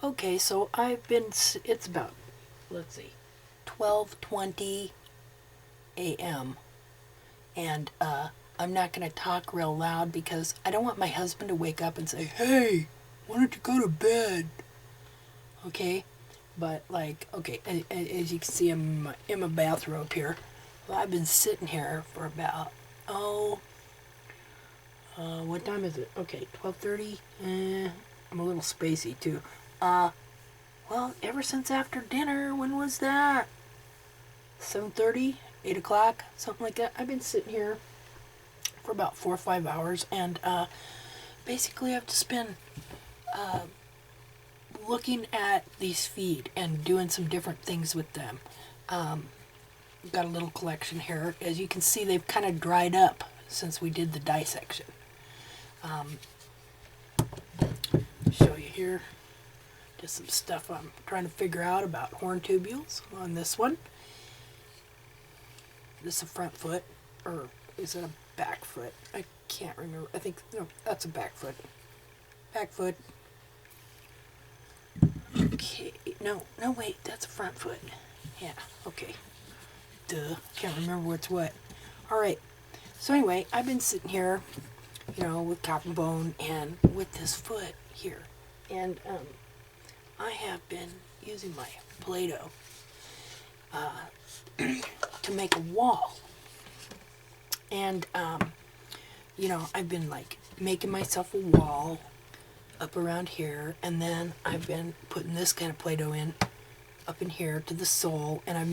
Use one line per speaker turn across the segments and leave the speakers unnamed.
Okay, so it's about, let's see, 12:20 a.m. And I'm not going to talk real loud because I don't want my husband to wake up and say, "Hey, why don't you go to bed?" Okay? But, like, okay, as you can see, I'm in my bathrobe here. Well, I've been sitting here for about, what time is it? Okay, 12:30. I'm a little spacey, too. Well, ever since after dinner. When was that? 7:30, 8 o'clock, something like that. I've been sitting here for about 4 or 5 hours, and basically I have to spend looking at these feet and doing some different things with them. Got a little collection here. As you can see, they've kind of dried up since we did the dissection. Show you here just some stuff I'm trying to figure out about horn tubules on this one. This is a front foot, or is it a back foot? I can't remember. I think, no, that's a back foot. Back foot. Okay, no, wait, that's a front foot. Yeah, okay. Duh, can't remember what's what. Alright, so anyway, I've been sitting here, with cotton bone and with this foot here. And, I have been using my Play-Doh to make a wall. And, I've been, like, making myself a wall up around here, and then I've been putting this kind of Play-Doh in up in here to the sole, and I've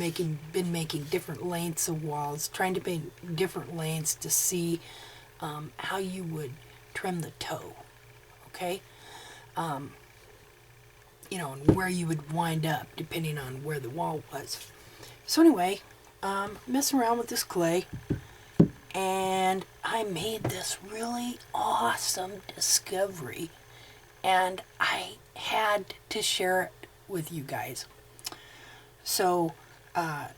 been making different lengths of walls, trying to make different lengths to see how you would trim the toe, okay? And where you would wind up depending on where the wall was. So anyway, messing around with this clay, and I made this really awesome discovery, and I had to share it with you guys. So,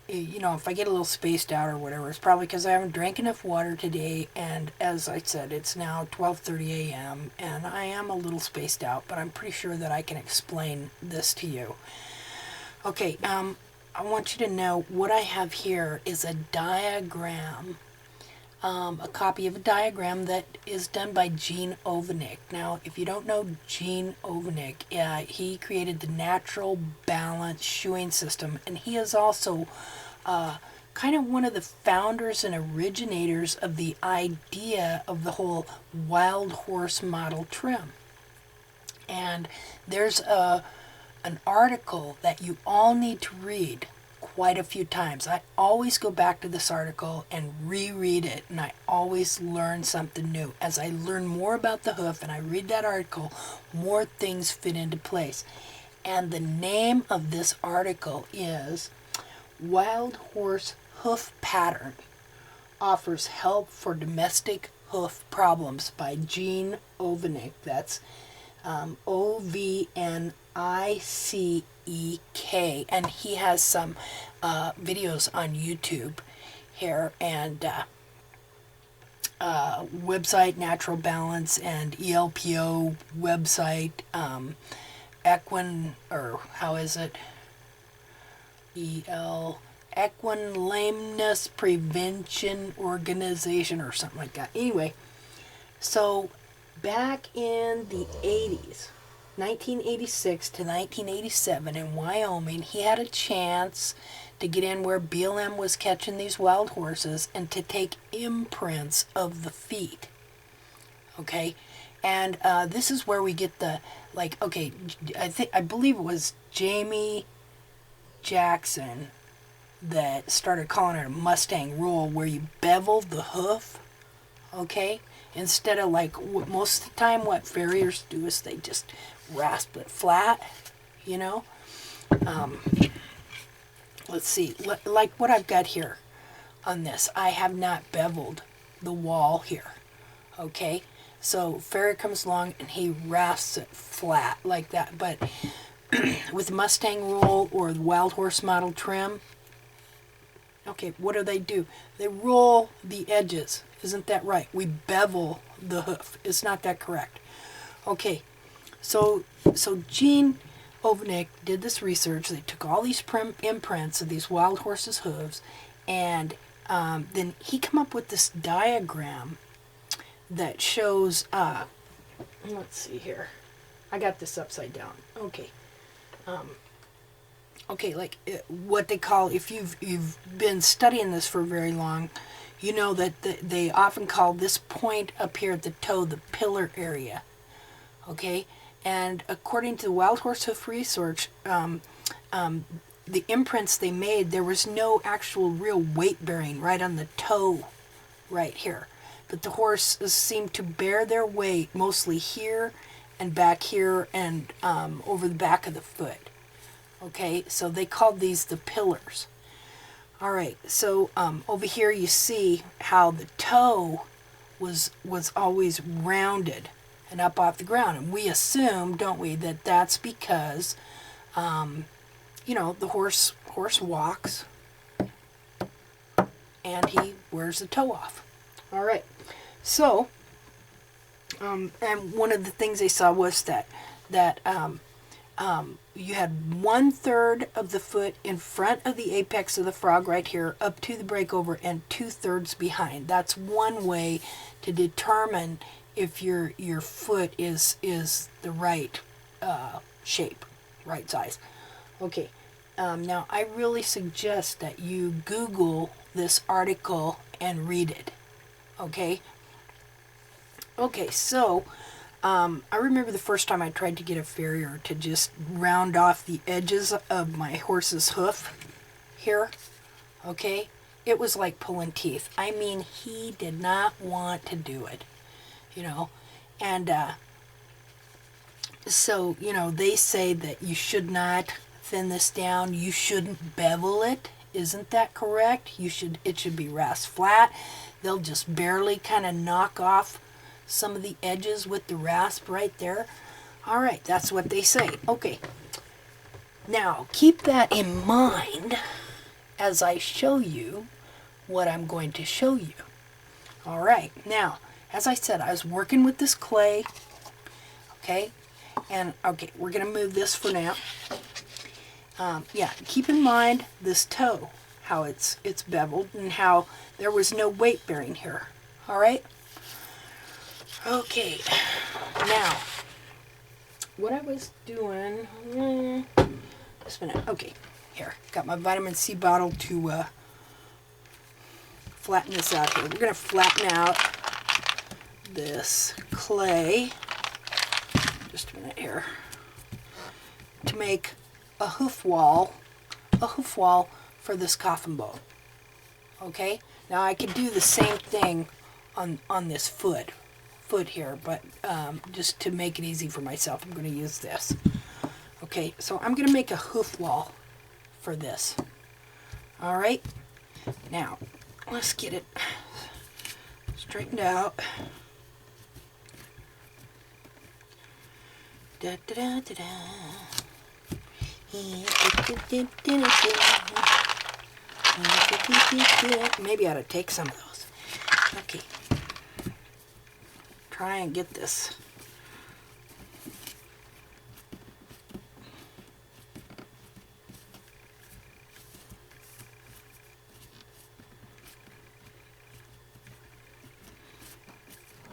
if I get a little spaced out or whatever, it's probably because I haven't drank enough water today, and as I said, it's now 12:30 a.m., and I am a little spaced out, but I'm pretty sure that I can explain this to you. Okay, I want you to know what I have here is a diagram, a copy of a diagram that is done by Gene Ovenick. Now, if you don't know Gene Ovenick, he created the natural balance shoeing system, and he is also kind of one of the founders and originators of the idea of the whole wild horse model trim. And there's an article that you all need to read quite a few times. I always go back to this article and reread it, and I always learn something new. As I learn more about the hoof and I read that article, more things fit into place. And the name of this article is Wild Horse Hoof Pattern Offers Help for Domestic Hoof Problems by Gene Ovenick. That's Ovnick, and he has some videos on YouTube here, and website Natural Balance, and ELPO website, Equine, or how is it? Equine Lameness Prevention Organization, or something like that. Anyway, so back in the 80s, 1986 to 1987 in Wyoming, he had a chance to get in where BLM was catching these wild horses and to take imprints of the feet. Okay? And this is where we get the, I believe it was Jamie Jackson that started calling it a Mustang rule, where you bevel the hoof, okay? Instead of most of the time what farriers do is they just rasp it flat, Let's see, like what I've got here on this. I have not beveled the wall here, okay? So farrier comes along and he rasps it flat like that. But with Mustang rule or the wild horse model trim, okay, what do? They roll the edges. Isn't that right? We bevel the hoof. Is not that correct? Okay, so Gene Overnick did this research. They took all these imprints of these wild horses' hooves, and then he came up with this diagram that shows, let's see here. I got this upside down. Okay. Okay, like what they call, if you've been studying this for very long, you know that they often call this point up here at the toe the pillar area. Okay, and according to the wild horse hoof research, the imprints they made, there was no actual real weight bearing right on the toe right here. But the horses seemed to bear their weight mostly here and back here and over the back of the foot. Okay, so they called these the pillars. All right, so over here you see how the toe was always rounded and up off the ground. And we assume, don't we, that that's because, you know, the horse walks and he wears the toe off. All right, so, and one of the things they saw was that you had 1/3 of the foot in front of the apex of the frog right here up to the breakover and 2/3 behind. That's one way to determine if your foot is the right shape, right size. Okay, now I really suggest that you Google this article and read it. Okay? Okay, so I remember the first time I tried to get a farrier to just round off the edges of my horse's hoof here. Okay? It was like pulling teeth. I mean, he did not want to do it, you know. And so, you know, they say that you should not thin this down. You shouldn't bevel it. Isn't that correct? It should be rasp flat. They'll just barely kind of knock off some of the edges with the rasp right there. All right, that's what they say. Okay. Now, keep that in mind as I show you what I'm going to show you. All right. Now, as I said, I was working with this clay. Okay. And, okay, we're going to move this for now. Yeah, keep in mind this toe, how it's beveled and how there was no weight bearing here. All right. Okay, now, what I was doing, just a minute, okay, here, got my vitamin C bottle to flatten this out here. We're going to flatten out this clay, just a minute here, to make a hoof wall for this coffin bone. Okay, now I could do the same thing on this foot here, but just to make it easy for myself, I'm going to use this. Okay, so I'm going to make a hoof wall for this. All right, now let's get it straightened out. Da, da, da, da, da. Maybe I ought to take some of those. Okay. Try and get this.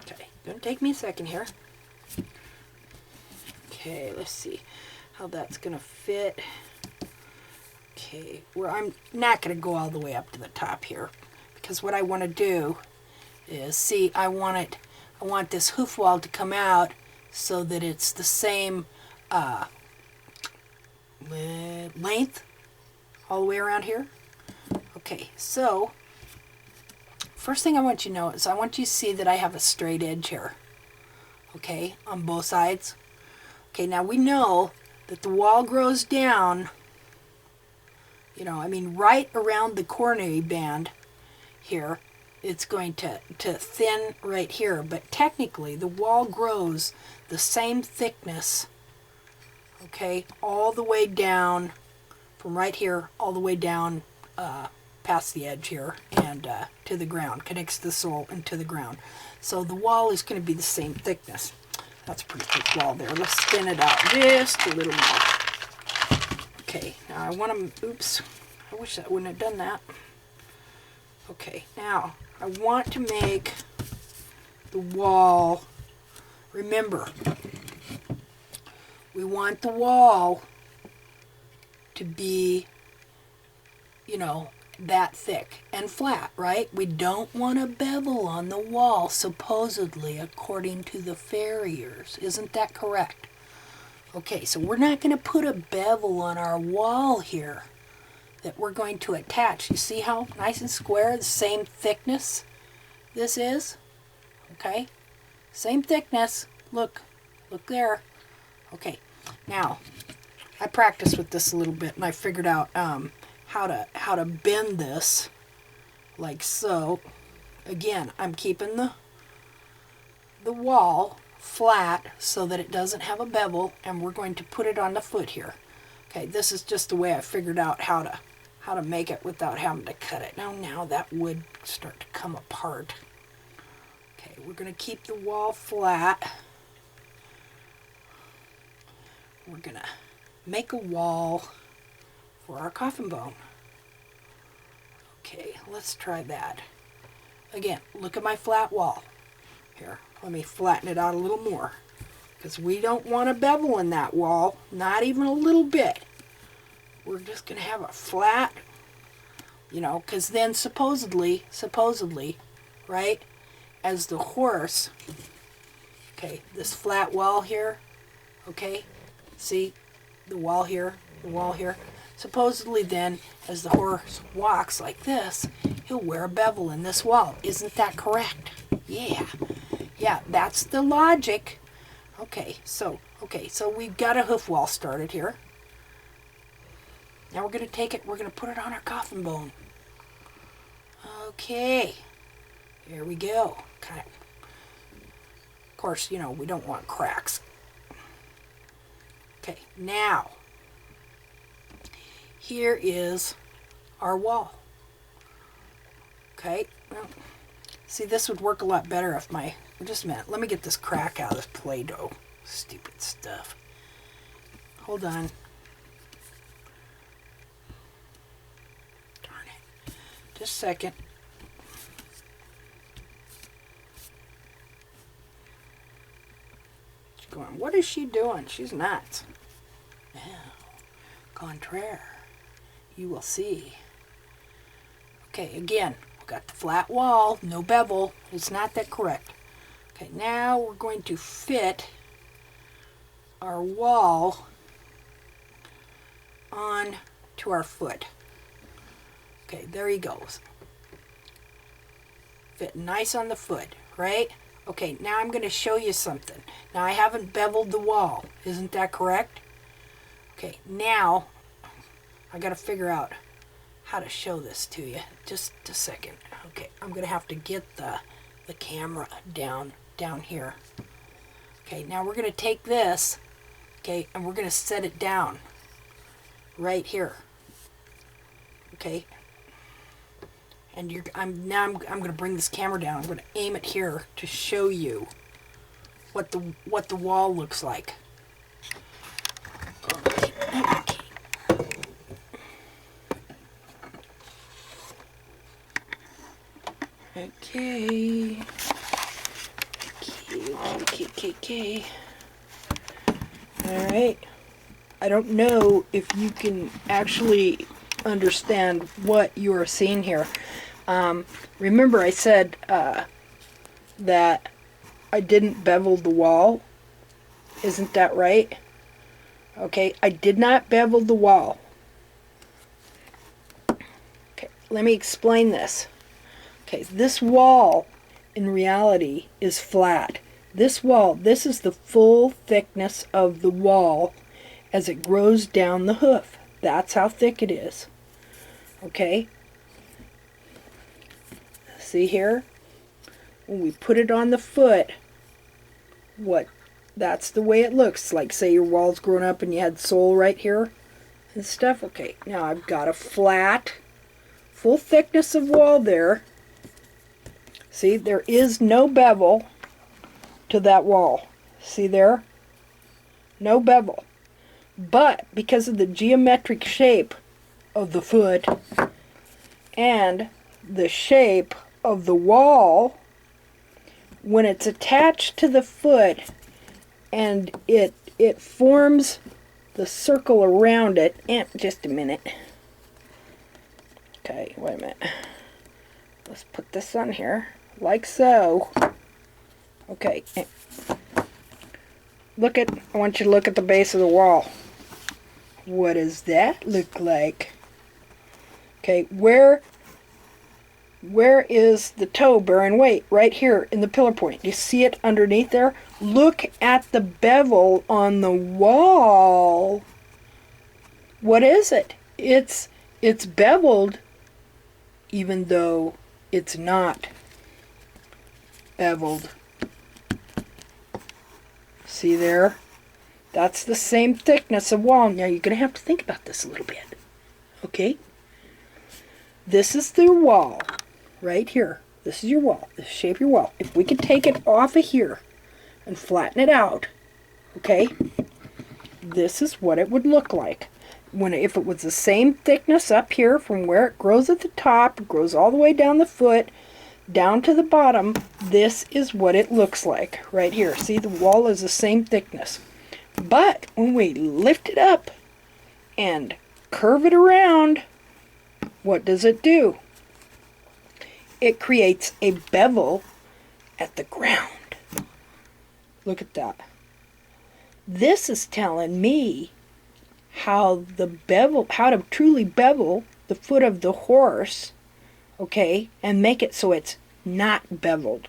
Okay, gonna take me a second here. Okay, let's see how that's gonna fit. Okay, where I'm not gonna go all the way up to the top here, because what I want to do is, see, I want this hoof wall to come out so that it's the same length all the way around here. Okay, so first thing I want you to know is I want you to see that I have a straight edge here. Okay, on both sides. Okay, now we know that the wall grows down, you know, I mean right around the coronary band here. It's going to thin right here, but technically the wall grows the same thickness, okay, all the way down from right here all the way down past the edge here and to the ground, connects the sole into the ground. So the wall is going to be the same thickness. That's a pretty thick wall there. Let's thin it out just a little more. Okay, now I want to, oops, I wish I wouldn't have done that. Okay, now I want to make the wall, remember, we want the wall to be, you know, that thick and flat, right? We don't want a bevel on the wall, supposedly, according to the farriers. Isn't that correct? Okay, so we're not going to put a bevel on our wall here that we're going to attach. You see how nice and square, the same thickness this is? Okay, same thickness. Look there. Okay, now I practiced with this a little bit and I figured out how to bend this like so. Again, I'm keeping the wall flat so that it doesn't have a bevel, and we're going to put it on the foot here. Okay, this is just the way I figured out how to make it without having to cut it. Now that would start to come apart. Okay, we're going to keep the wall flat. We're going to make a wall for our coffin bone. Okay, let's try that. Again, look at my flat wall. Here, let me flatten it out a little more, because we don't want a bevel in that wall, not even a little bit. We're just going to have a flat, you know, because then supposedly, right, as the horse, okay, this flat wall here, okay, see, the wall here, supposedly then, as the horse walks like this, he'll wear a bevel in this wall. Isn't that correct? Yeah, that's the logic. Okay, so we've got a hoof wall started here. Now we're going to take it, we're going to put it on our coffin bone. Okay, here we go. Kind of course, you know, we don't want cracks. Okay, now, here is our wall. Okay, well, see, this would work a lot better if my, just a minute, let me get this crack out of this Play-Doh. Stupid stuff. Hold on. Darn it. Just a second. She's going, what is she doing? She's nuts. Now, contraire, you will see. Okay, again, we've got the flat wall, no bevel. It's not that correct. Okay, now we're going to fit our wall on to our foot. Okay, there he goes. Fit nice on the foot, right? Okay, now I'm going to show you something. Now I haven't beveled the wall. Isn't that correct? Okay, now I got to figure out how to show this to you. Just a second. Okay, I'm going to have to get the camera down here. Okay, now we're going to take this, okay, and we're going to set it down right here. Okay, and I'm going to bring this camera down. I'm going to aim it here to show you what the wall looks like. Okay. Alright. I don't know if you can actually understand what you are seeing here. Remember I said that I didn't bevel the wall. Isn't that right? Okay, I did not bevel the wall. Okay, let me explain this. Okay, this wall in reality is flat. This wall, this is the full thickness of the wall as it grows down the hoof. That's how thick it is. Okay? See here? When we put it on the foot, that's the way it looks. Like, say your wall's grown up and you had sole right here and stuff. Okay, now I've got a flat, full thickness of wall there. See, there is no bevel to that wall. See there? No bevel. But because of the geometric shape of the foot and the shape of the wall, when it's attached to the foot and it forms the circle around it, and just a minute. Okay, wait a minute. Let's put this on here, like so. Okay. I want you to look at the base of the wall. What does that look like? Okay, where is the toe bearing weight? Right here in the pillar point. You see it underneath there? Look at the bevel on the wall. What is it? It's beveled, even though it's not beveled. See there? That's the same thickness of wall. Now you're going to have to think about this a little bit. Okay? This is the wall. Right here. This is your wall. This is the shape of your wall. If we could take it off of here and flatten it out, okay, this is what it would look like. If it was the same thickness up here from where it grows at the top, it grows all the way down the foot, down to the bottom, this is what it looks like right here. See, the wall is the same thickness. But when we lift it up and curve it around, what does it do? It creates a bevel at the ground. Look at that. This is telling me how to truly bevel the foot of the horse, okay, and make it so it's not beveled.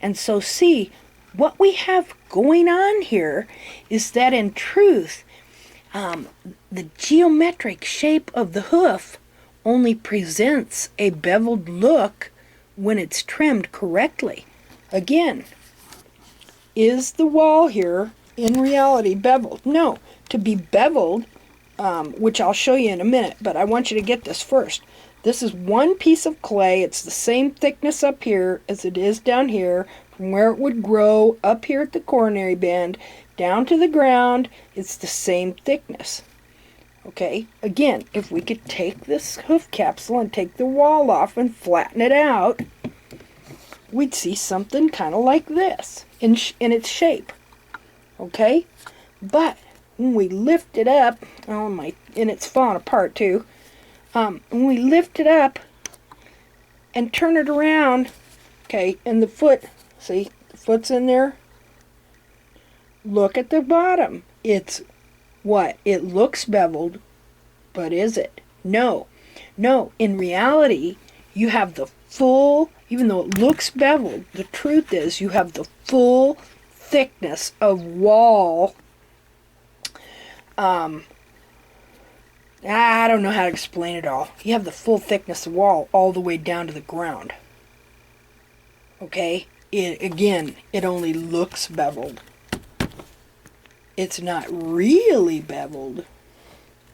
And so see, what we have going on here is that in truth, the geometric shape of the hoof only presents a beveled look when it's trimmed correctly. Again, is the wall here in reality beveled? No. To be beveled, which I'll show you in a minute, but I want you to get this first. This is one piece of clay. It's the same thickness up here as it is down here, from where it would grow up here at the coronary band down to the ground. It's the same thickness. Okay, again, if we could take this hoof capsule and take the wall off and flatten it out, we'd see something kind of like this in its shape. Okay, but when we lift it up, and it's falling apart too. When we lift it up and turn it around, okay, and the foot, see, the foot's in there. Look at the bottom. It's what? It looks beveled, but is it? No. No, in reality, you have the full, even though it looks beveled, the truth is you have the full thickness of wall. I don't know how to explain it all. You have the full thickness of wall all the way down to the ground. Okay? It only looks beveled. It's not really beveled.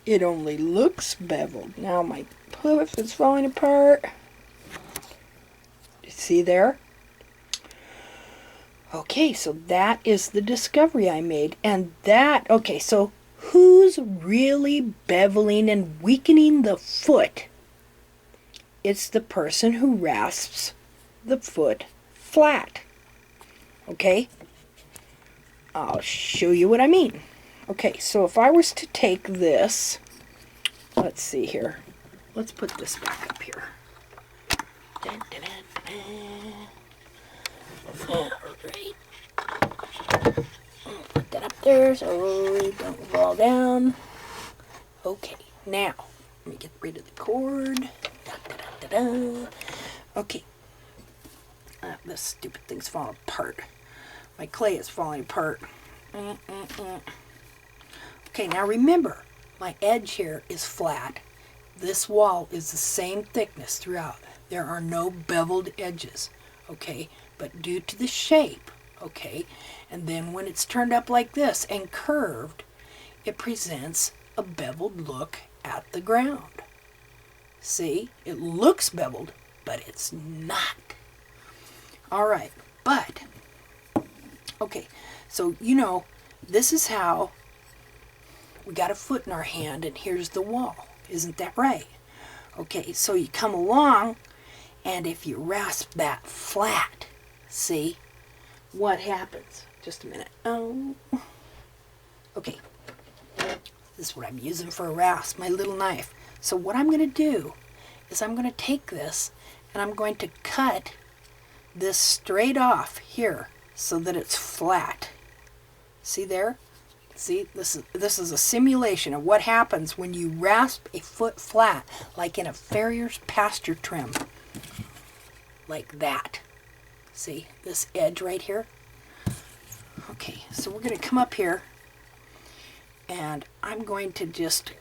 It only looks beveled. Now my hoof is falling apart. You see there? Okay, so that is the discovery I made. And okay, so who's really beveling and weakening the foot? It's the person who rasps the foot flat. Okay? I'll show you what I mean. Okay, so if I was to take this, let's see here. Let's put this back up here. Dun, dun, dun, dun. All right. Put that up there so it don't fall down. Okay, now let me get rid of the cord. Da, da, da, da, da. Okay. This stupid thing's falling apart. My clay is falling apart. Okay, now remember, my edge here is flat. This wall is the same thickness throughout. There are no beveled edges, okay? But due to the shape, okay, and then when it's turned up like this and curved, it presents a beveled look at the ground. See, it looks beveled, but it's not. All right, but, okay, so, this is how We got a foot in our hand, and here's the wall. Isn't that right? Okay, so you come along, and if you rasp that flat, see what happens? Just a minute. Oh, okay. This is what I'm using for a rasp, my little knife. So what I'm going to do is I'm going to take this, and I'm going to cut this straight off here so that it's flat. See there? See, this is a simulation of what happens when you rasp a foot flat, like in a farrier's pasture trim. Like that. See, this edge right here? Okay, so we're going to come up here, and I'm going to just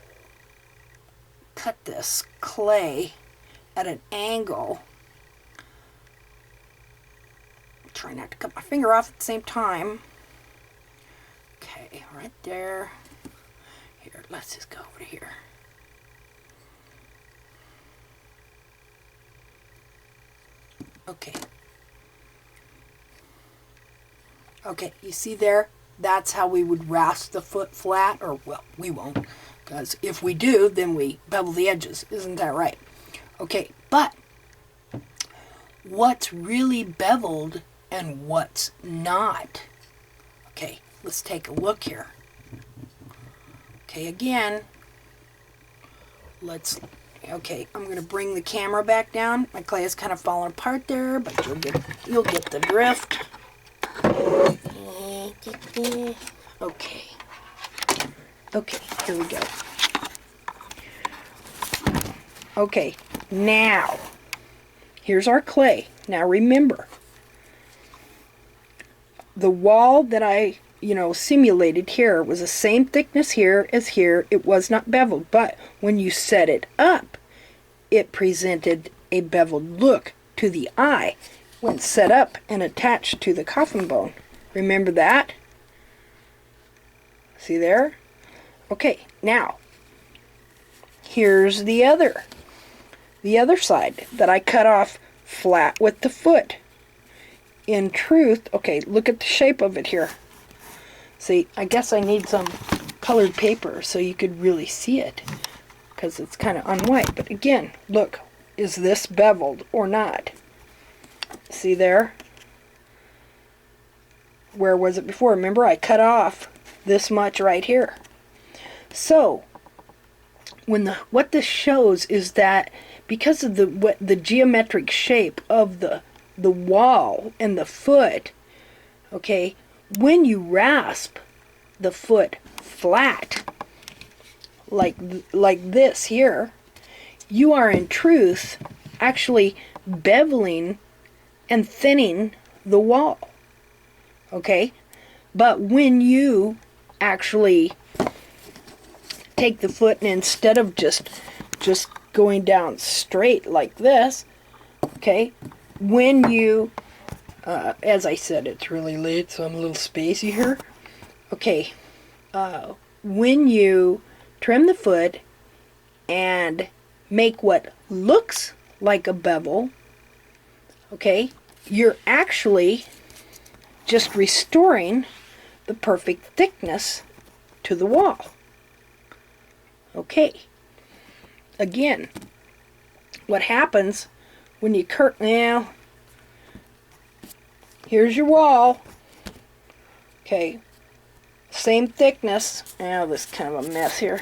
cut this clay at an angle. Try not to cut my finger off at the same time. Okay, right there. Here, let's just go over to here. Okay. Okay, you see there? That's how we would rasp the foot flat, or, well, we won't, because if we do, then we bevel the edges. Isn't that right? Okay, but what's really beveled and what's not? Okay, let's take a look here. Okay, again, okay, I'm going to bring the camera back down. My clay is kind of falling apart there, but you'll get the drift. Okay. Okay, here we go. Okay, now, here's our clay. Now remember, the wall that I, simulated here was the same thickness here as here. It was not beveled, but when you set it up, it presented a beveled look to the eye when set up and attached to the coffin bone. Remember that? See there? Okay, now, here's the other side that I cut off flat with the foot. In truth, okay, look at the shape of it here. See, I guess I need some colored paper so you could really see it, because it's kind of unwhite. But again, look, is this beveled or not? See there? Where was it before? Remember, I cut off this much right here. So, what this shows is that because of the geometric shape of the wall and the foot, okay, when you rasp the foot flat, like this here, you are in truth actually beveling and thinning the wall. Okay? But when you actually take the foot and instead of just going down straight like this, okay, when you, as I said, it's really late, so I'm a little spacey here. Okay, when you trim the foot and make what looks like a bevel, okay, you're actually just restoring the perfect thickness to the wall. Okay. Again, what happens when you now, here's your wall. Okay. Same thickness. Now this is kind of a mess here.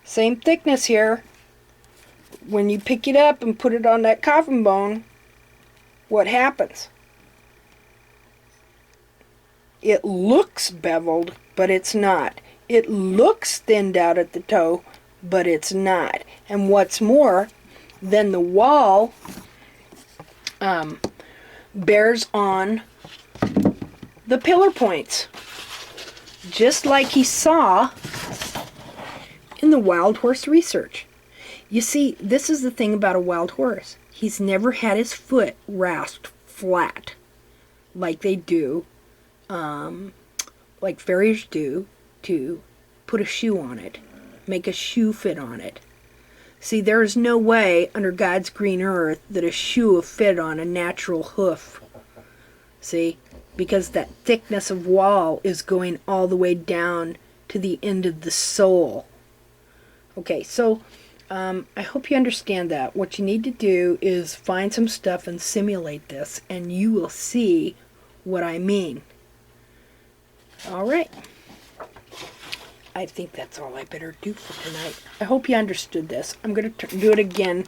Same thickness here. When you pick it up and put it on that coffin bone, what happens? It looks beveled, but it's not. It looks thinned out at the toe, but it's not. And what's more, then the wall bears on the pillar points, just like he saw in the wild horse research. You see, this is the thing about a wild horse. He's never had his foot rasped flat like they do, like farriers do, to put a shoe on it, make a shoe fit on it. See, there is no way under God's green earth that a shoe will fit on a natural hoof. See, because that thickness of wall is going all the way down to the end of the sole. Okay, so I hope you understand that. What you need to do is find some stuff and simulate this, and you will see what I mean. All right. I think that's all I better do for tonight. I hope you understood this. I'm going to do it again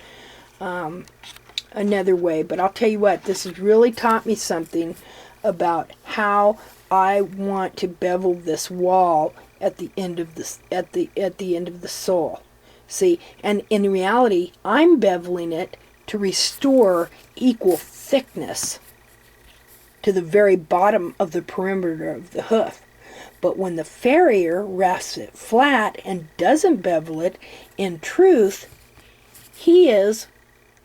another way, but I'll tell you what, this has really taught me something about how I want to bevel this wall at the end of this at the end of the sole. See, and in reality, I'm beveling it to restore equal thickness to the very bottom of the perimeter of the hoof. But when the farrier rests it flat and doesn't bevel it, in truth, he is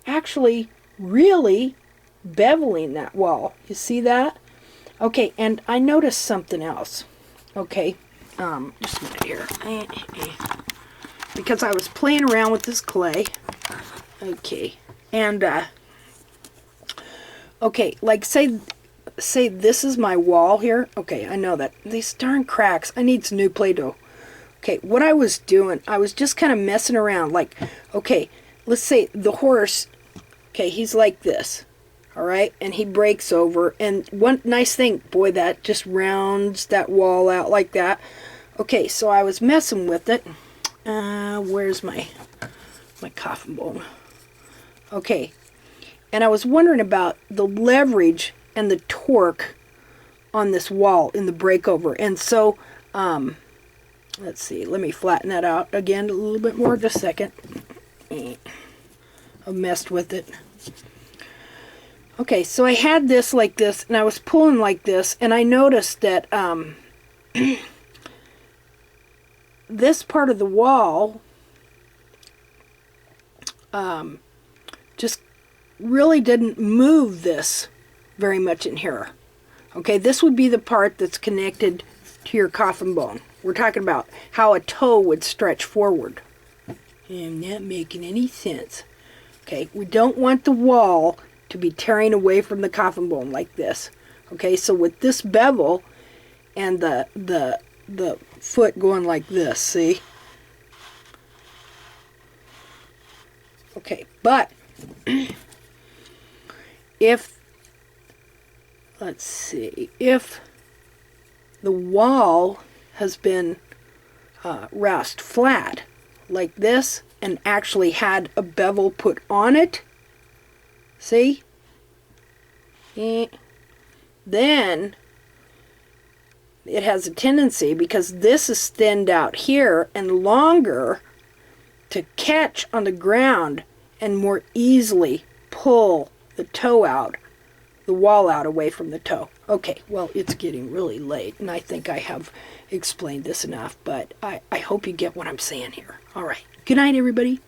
actually really beveling that wall. You see that? Okay, and I noticed something else. Okay, just a minute here. Because I was playing around with this clay. Okay, and, okay, like say this is my wall here. Okay, I know that. These darn cracks. I need some new Play-Doh. Okay, what I was doing, I was just kind of messing around. Like, okay, let's say the horse, okay, he's like this. All right, and he breaks over. And one nice thing, boy, that just rounds that wall out like that. Okay, so I was messing with it. Where's my coffin bone? Okay, and I was wondering about the leverage and the torque on this wall in the breakover. And so, let's see, let me flatten that out again a little bit more, just a second. I messed with it. Okay, so I had this like this, and I was pulling like this, and I noticed that this part of the wall just really didn't move this very much in here. Okay, this would be the part that's connected to your coffin bone. We're talking about how a toe would stretch forward. I'm not making any sense. Okay, we don't want the wall to be tearing away from the coffin bone like this. Okay, so with this bevel and the foot going like this, see? Okay, but if, let's see, if the wall has been rasped flat like this and actually had a bevel put on it, see? Then it has a tendency, because this is thinned out here and longer, to catch on the ground and more easily pull the toe out, the wall out away from the toe. Okay, well, it's getting really late, and I think I have explained this enough, but I hope you get what I'm saying here. All right. Good night, everybody.